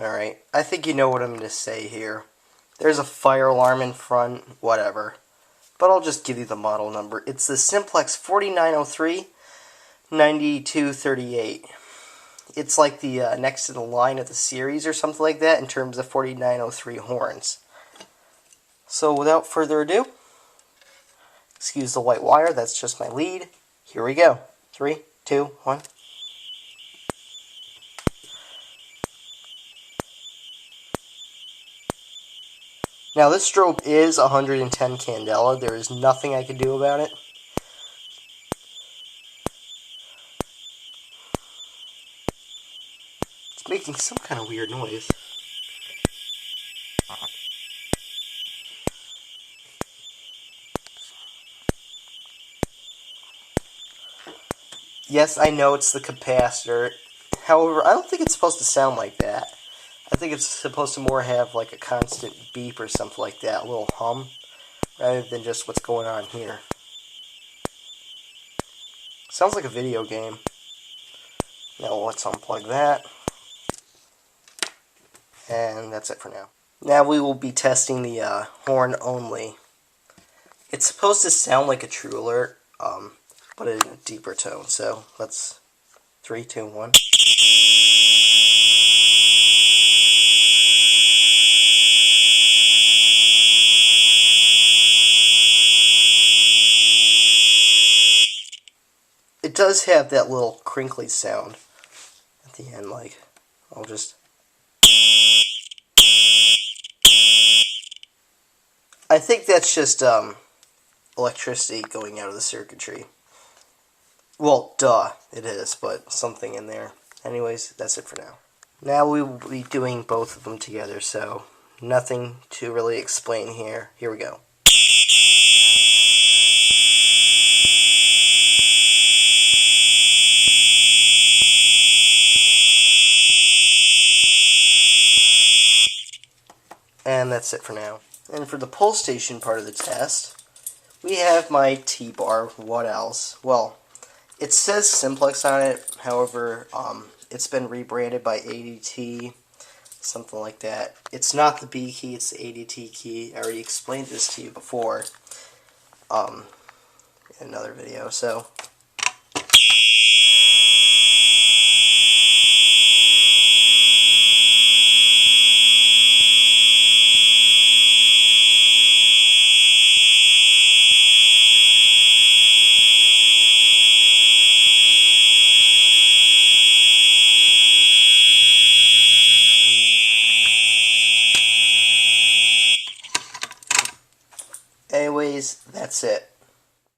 Alright, I think you know what I'm going to say here. There's a fire alarm in front, whatever. But I'll just give you the model number. It's the Simplex 4903-9238. It's like the next in the line of the series or something like that in terms of 4903 horns. So without further ado, excuse the white wire, that's just my lead. Here we go. 3, 2, 1. Now this strobe is 110 candela. There is nothing I can do about it. It's making some kind of weird noise. Yes, I know it's the capacitor. However, I don't think it's supposed to sound like that. I think it's supposed to more have like a constant beep or something like that, a little hum, rather than just what's going on here. Sounds like a video game. Now let's unplug that. And that's it for now. Now we will be testing the horn only. It's supposed to sound like a True Alert, but in a deeper tone. So let's 3, 2, 1. It does have that little crinkly sound at the end, like, I'll just... I think that's just electricity going out of the circuitry. Well, duh, it is, but something in there. Anyways, that's it for now. Now we will be doing both of them together, so nothing to really explain here. Here we go. And that's it for now. And for the pull station part of the test, we have my T-bar. What else? Well, it says Simplex on it. However, it's been rebranded by ADT, something like that. It's not the B key, it's the ADT key. I already explained this to you before in another video. So anyways, that's it.